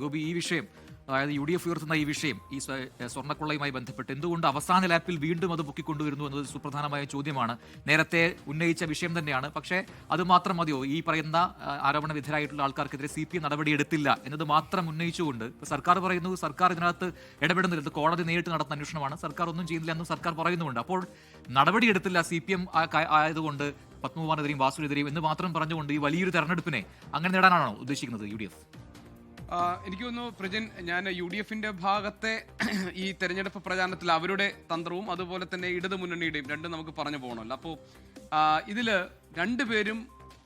ഗോപി, ഈ വിഷയം, അതായത് UDF ഉയർത്തുന്ന ഈ വിഷയം, ഈ സ്വർണ്ണക്കൊള്ളയുമായി ബന്ധപ്പെട്ട് എന്തുകൊണ്ട് അവസാന ലാപ്പിൽ വീണ്ടും അത് പൊക്കിക്കൊണ്ടുവരുന്നു എന്നത് സുപ്രധാനമായ ചോദ്യമാണ്. നേരത്തെ ഉന്നയിച്ച വിഷയം തന്നെയാണ്. പക്ഷേ അത് മാത്രം മതിയോ? ഈ പറയുന്ന ആരോപണ വിധേയരായിട്ടുള്ള ആൾക്കാർക്കെതിരെ CPM നടപടിയെടുത്തില്ല എന്നത് മാത്രം ഉന്നയിച്ചുകൊണ്ട് സർക്കാർ പറയുന്നു സർക്കാർ ഇതിനകത്ത് ഇടപെടുന്നില്ല, കോടതി നേരിട്ട് നടത്തുന്ന അന്വേഷണമാണ്, സർക്കാർ ഒന്നും ചെയ്യുന്നില്ല എന്ന് സർക്കാർ പറയുന്നുമുണ്ട്. അപ്പോൾ നടപടിയെടുത്തില്ല CPM ആയതുകൊണ്ട് പത്മകുമാറിനെതിരെയും വാസുവിനെതിരെയും എന്ന് മാത്രം പറഞ്ഞുകൊണ്ട് ഈ വലിയൊരു തെരഞ്ഞെടുപ്പിനെ അങ്ങനെ നേടാനാണോ ഉദ്ദേശിക്കുന്നത് UDF? എനിക്ക് തോന്നുന്നു പ്രജൻ, ഞാൻ UDFന്റെ ഭാഗത്തെ ഈ തെരഞ്ഞെടുപ്പ് പ്രചാരണത്തിൽ അവരുടെ തന്ത്രവും അതുപോലെ തന്നെ ഇടതു മുന്നണിയുടെയും രണ്ടും നമുക്ക് പറഞ്ഞു പോകണമല്ലോ. അപ്പോൾ ഇതിൽ രണ്ടുപേരും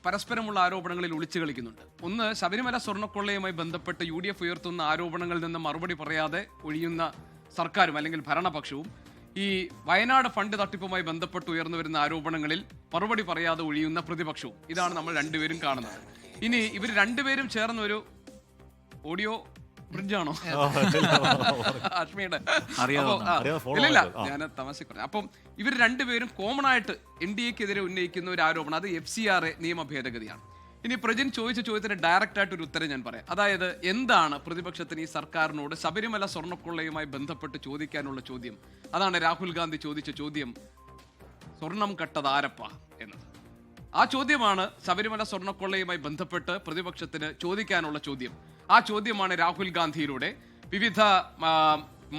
പരസ്പരമുള്ള ആരോപണങ്ങളിൽ ഒളിച്ചു കളിക്കുന്നുണ്ട്. ഒന്ന്, ശബരിമല സ്വർണ്ണക്കൊള്ളയുമായി ബന്ധപ്പെട്ട് UDF ഉയർത്തുന്ന ആരോപണങ്ങളിൽ നിന്ന് മറുപടി പറയാതെ ഒഴിയുന്ന സർക്കാരും അല്ലെങ്കിൽ ഭരണപക്ഷവും, ഈ വയനാട് ഫണ്ട് തട്ടിപ്പുമായി ബന്ധപ്പെട്ട് ഉയർന്നു വരുന്ന ആരോപണങ്ങളിൽ മറുപടി പറയാതെ ഒഴിയുന്ന പ്രതിപക്ഷവും. ഇതാണ് നമ്മൾ രണ്ടുപേരും കാണുന്നത്. ഇനി ഇവർ രണ്ടുപേരും ചേർന്ന ഒരു ഓഡിയോ ബ്രിഡ്ജാണോ അഷ്മിയുടെ? ഇല്ല, ഞാൻ തമാശക്ക് പറഞ്ഞു. അപ്പം ഇവർ രണ്ടുപേരും കോമൺ ആയിട്ട് NDAക്കെതിരെ ഉന്നയിക്കുന്ന ഒരു ആരോപണം, അത് FCRA നിയമ ഭേദഗതിയാണ്. ഇനി പ്രജൻ ചോദിച്ച ചോദ്യത്തിന് ഡയറക്റ്റ് ആയിട്ട് ഒരു ഉത്തരം ഞാൻ പറയാം. അതായത് എന്താണ് പ്രതിപക്ഷത്തിന് ഈ സർക്കാരിനോട് ശബരിമല സ്വർണ്ണക്കൊള്ളയുമായി ബന്ധപ്പെട്ട് ചോദിക്കാനുള്ള ചോദ്യം? അതാണ് രാഹുൽ ഗാന്ധി ചോദിച്ച ചോദ്യം, സ്വർണം കട്ടത് ആരപ്പ എന്നത്. ആ ചോദ്യമാണ് ശബരിമല സ്വർണ്ണക്കൊള്ളയുമായി ബന്ധപ്പെട്ട് പ്രതിപക്ഷത്തിന് ചോദിക്കാനുള്ള ചോദ്യം. ആ ചോദ്യമാണ് രാഹുൽ ഗാന്ധിയിലൂടെ വിവിധ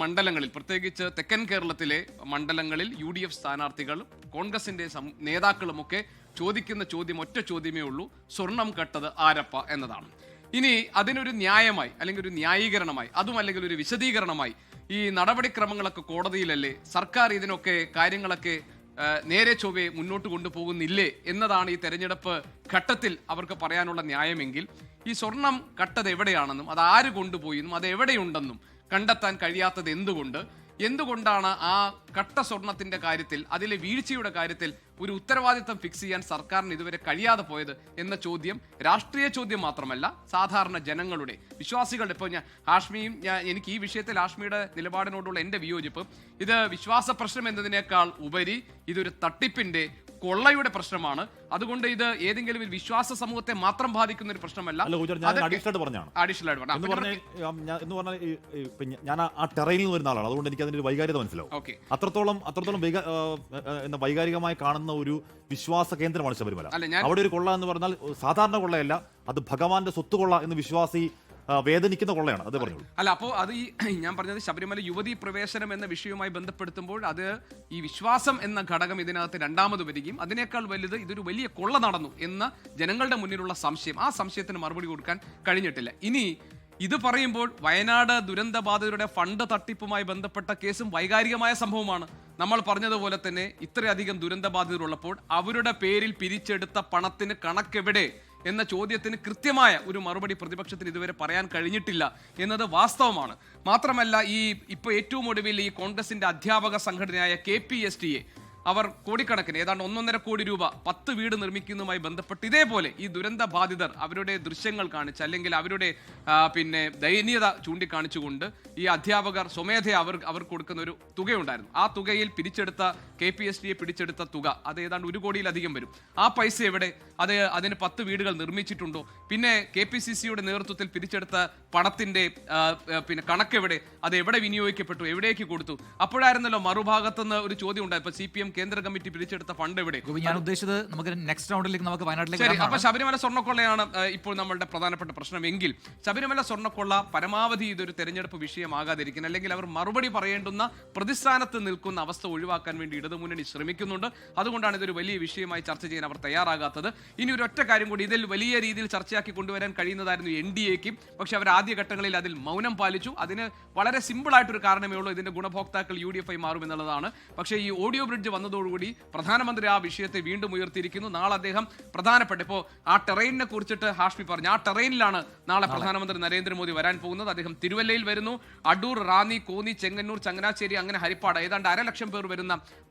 മണ്ഡലങ്ങളിൽ, പ്രത്യേകിച്ച് തെക്കൻ കേരളത്തിലെ മണ്ഡലങ്ങളിൽ UDF സ്ഥാനാർത്ഥികളും കോൺഗ്രസിന്റെ നേതാക്കളുമൊക്കെ ചോദിക്കുന്ന ചോദ്യം ഒറ്റ ചോദ്യമേ ഉള്ളൂ, സ്വർണം കട്ടത് ആരപ്പ എന്നതാണ്. ഇനി അതിനൊരു ന്യായമായി അല്ലെങ്കിൽ ഒരു ന്യായീകരണമായി, അതും അല്ലെങ്കിൽ ഒരു വിശദീകരണമായി, ഈ നടപടിക്രമങ്ങളൊക്കെ കോടതിയിലല്ലേ, സർക്കാർ ഇതിനൊക്കെ കാര്യങ്ങളൊക്കെ നേരെ ചൊവ്വേ മുന്നോട്ട് കൊണ്ടുപോകുന്നില്ലേ എന്നതാണ് ഈ തെരഞ്ഞെടുപ്പ് ഘട്ടത്തിൽ അവർക്ക് പറയാനുള്ള ന്യായമെങ്കിൽ, ഈ സ്വർണം കട്ടത് എവിടെയാണെന്നും അത് ആര് കൊണ്ടുപോയി എന്നും അത് എവിടെയുണ്ടെന്നും കണ്ടെത്താൻ കഴിയാത്തത് എന്തുകൊണ്ടാണ് ആ കട്ട സ്വർണത്തിന്റെ കാര്യത്തിൽ, അതിലെ വീഴ്ചയുടെ കാര്യത്തിൽ ഒരു ഉത്തരവാദിത്തം ഫിക്സ് ചെയ്യാൻ സർക്കാരിന് ഇതുവരെ കഴിയാതെ പോയത് എന്ന ചോദ്യം രാഷ്ട്രീയ ചോദ്യം മാത്രമല്ല, സാധാരണ ജനങ്ങളുടെ, വിശ്വാസികളുടെ. ഇപ്പോൾ എനിക്ക് ഈ വിഷയത്തിൽ ഹാഷ്മിയുടെ നിലപാടിനോടുള്ള എൻ്റെ വിയോജിപ്പ്, ഇത് വിശ്വാസ പ്രശ്നം എന്നതിനേക്കാൾ ഉപരി ഇതൊരു തട്ടിപ്പിന്റെ, കൊള്ളയുടെ പ്രശ്നമാണ്. അതുകൊണ്ട് ഇത് ഏതെങ്കിലും ഒരു വിശ്വാസ സമൂഹത്തെ മാത്രം ബാധിക്കുന്ന ഒരു പ്രശ്നമല്ല. ഞാൻ ആ ടെറയിൽ നിന്ന് വരുന്ന ആളാണ്, അതുകൊണ്ട് എനിക്ക് അതിന്റെ വൈകാരികത മനസ്സിലാവും. അത്രത്തോളം വൈകാരികമായി കാണുന്ന ഒരു വിശ്വാസ കേന്ദ്രമാണ് ശബരിമല. അവിടെ ഒരു കൊള്ള എന്ന് പറഞ്ഞാൽ സാധാരണ കൊള്ളയല്ല, അത് ഭഗവാന്റെ സ്വത്തുകൊള്ള എന്ന് വിശ്വാസി വേദനിക്കുന്ന കൊള്ളയാണ്. അത് പറഞ്ഞു. അല്ല, അപ്പോൾ അത് ഈ ഞാൻ പറഞ്ഞത് ശബരിമല യുവതീ പ്രവേശനം എന്ന വിഷയവുമായി ബന്ധപ്പെടുത്തുമ്പോൾ അത് ഈ വിശ്വാസം എന്ന ഘടകം ഇതിനകത്ത് രണ്ടാമത് വരികയും അതിനേക്കാൾ വലുത് ഇതൊരു വലിയ കൊള്ള നടന്നു എന്ന ജനങ്ങളുടെ മുന്നിലുള്ള സംശയം, ആ സംശയത്തിന് മറുപടി കൊടുക്കാൻ കഴിഞ്ഞിട്ടില്ല. ഇനി ഇത് പറയുമ്പോൾ വയനാട് ദുരന്തബാധിതരുടെ ഫണ്ട് തട്ടിപ്പുമായി ബന്ധപ്പെട്ട കേസും വൈകാരികമായ സംഭവമാണ്. നമ്മൾ പറഞ്ഞതുപോലെ തന്നെ ഇത്രയധികം ദുരന്തബാധിതരുള്ളപ്പോൾ അവരുടെ പേരിൽ പിരിച്ചെടുത്ത പണത്തിന് കണക്കെവിടെ എന്ന ചോദ്യത്തിന് കൃത്യമായ ഒരു മറുപടി പ്രതിപക്ഷത്തിന് ഇതുവരെ പറയാൻ കഴിഞ്ഞിട്ടില്ല എന്നത് വാസ്തവമാണ്. മാത്രമല്ല, ഇപ്പോൾ ഏറ്റവും ഒടുവിൽ ഈ കോൺഗ്രസിന്റെ അധ്യാപക സംഘടനയായ KPSTA അവർ കോടിക്കണക്കിന്, ഏതാണ്ട് 1.5 കോടി രൂപ 10 വീട് നിർമ്മിക്കുന്നതുമായി ബന്ധപ്പെട്ട് ഇതേപോലെ ഈ ദുരന്ത ബാധിതർ അവരുടെ ദൃശ്യങ്ങൾ കാണിച്ച് അല്ലെങ്കിൽ അവരുടെ ദയനീയത ചൂണ്ടിക്കാണിച്ചുകൊണ്ട് ഈ അധ്യാപകർ സ്വമേധയാ അവർ കൊടുക്കുന്ന ഒരു തുകയുണ്ടായിരുന്നു. ആ തുകയിൽ KPSTA പിടിച്ചെടുത്ത തുക അത് ഏതാണ്ട് 1 കോടിയിലധികം വരും. ആ പൈസ എവിടെ? അതിന് 10 വീടുകൾ നിർമ്മിച്ചിട്ടുണ്ടോ? പിന്നെ KPCCയുടെ നേതൃത്വത്തിൽ പിരിച്ചെടുത്ത പണത്തിന്റെ കണക്കെവിടെ? അത് എവിടെ വിനിയോഗിക്കപ്പെട്ടു? എവിടേക്ക് കൊടുത്തു? അപ്പോഴായിരുന്നല്ലോ മറുഭാഗത്തുനിന്ന് ഒരു ചോദ്യം ഉണ്ടായി, ഇപ്പൊ CPM കേന്ദ്ര കമ്മിറ്റി പിരിച്ചെടുത്ത ഫണ്ട് എവിടെ? ഞാൻ ഉദ്ദേശിച്ചത് നമുക്ക് നെക്സ്റ്റ് റൗണ്ടിലേക്ക് നമുക്ക് വയനാട്ടിലേക്ക്. ശരി, അപ്പൊ ശബരിമല സ്വർണ്ണക്കൊള്ളയാണ് ഇപ്പോൾ നമ്മളുടെ പ്രധാനപ്പെട്ട പ്രശ്നമെങ്കിൽ ശബരിമല സ്വർണ്ണക്കൊള്ള പരമാവധി ഇതൊരു തെരഞ്ഞെടുപ്പ് വിഷയമാകാതിരിക്കാൻ, അല്ലെങ്കിൽ അവർ മറുപടി പറയേണ്ടുന്ന പ്രതിസ്ഥാനത്ത് നിൽക്കുന്ന അവസ്ഥ ഒഴിവാക്കാൻ വേണ്ടി ഇടതുമുന്നണി ശ്രമിക്കുന്നുണ്ട്. അതുകൊണ്ടാണ് ഇതൊരു വലിയ വിഷയമായി ചർച്ച ചെയ്യാൻ അവർ തയ്യാറാകാത്തത്. ഇനി ഒരു ഒറ്റ കാര്യം കൂടി, ഇതിൽ വലിയ രീതിയിൽ ചർച്ചയാക്കി കൊണ്ടുവരാൻ കഴിയുന്നതായിരുന്നു NDAക്കും. പക്ഷെ അവർ ആദ്യഘട്ടങ്ങളിൽ അതിൽ മൗനം പാലിച്ചു. അതിന് വളരെ സിമ്പിൾ ആയിട്ടൊരു കാരണമേ ഉള്ളൂ, ഇതിന്റെ ഗുണഭോക്താക്കൾ UDF ആയി മാറുമെന്നുള്ളതാണ്. പക്ഷേ ഈ ഓഡിയോ ബ്രിഡ്ജ് വന്നതോടുകൂടി പ്രധാനമന്ത്രി ആ വിഷയത്തെ വീണ്ടും ഉയർത്തിയിരിക്കുന്നു. നാളെ അദ്ദേഹം പ്രധാനപ്പെട്ട, ഇപ്പോൾ ആ ടെറൈനിനെ കുറിച്ചിട്ട് ഹാഷ്മി പറഞ്ഞു, ആ ടെറൈനിലാണ് നാളെ പ്രധാനമന്ത്രി നരേന്ദ്രമോദി വരാൻ പോകുന്നത്. അദ്ദേഹം തിരുവല്ലയിൽ വരുന്നു. അടൂർ, റാന്നി, കോന്നി, ചെങ്ങന്നൂർ, ചങ്ങനാശ്ശേരി, അങ്ങനെ ഹരിപ്പാട് ഏതാണ്ട് 1.5 ലക്ഷം പേർ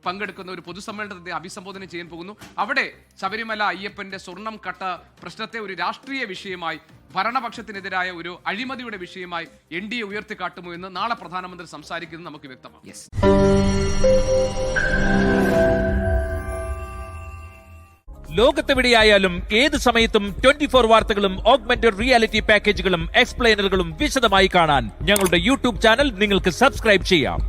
പങ്കെടുക്കുന്ന ഒരു പൊതുസമ്മേളനത്തെ അഭിസംബോധന ചെയ്യാൻ പോകുന്നു. അവിടെ ശബരിമല അയ്യപ്പന്റെ സ്വർണം കട്ട പ്രശ്നത്തെ ഒരു രാഷ്ട്രീയ വിഷയമായി, ഭരണപക്ഷത്തിനെതിരായ ഒരു അഴിമതിയുടെ വിഷയമായി NDA ഉയർത്തിക്കാട്ടുമോ എന്ന് നാളെ പ്രധാനമന്ത്രി സംസാരിക്കുന്നത് നമുക്ക് വ്യക്തമാണ്. ലോകത്തെവിടെയായാലും ഏത് സമയത്തും 24 വാർത്തകളും ഓഗ്മെന്റഡ് റിയാലിറ്റി പാക്കേജുകളും എക്സ്പ്ലെയിനറുകളും വിശദമായി കാണാൻ ഞങ്ങളുടെ യൂട്യൂബ് ചാനൽ നിങ്ങൾക്ക് സബ്സ്ക്രൈബ് ചെയ്യാം.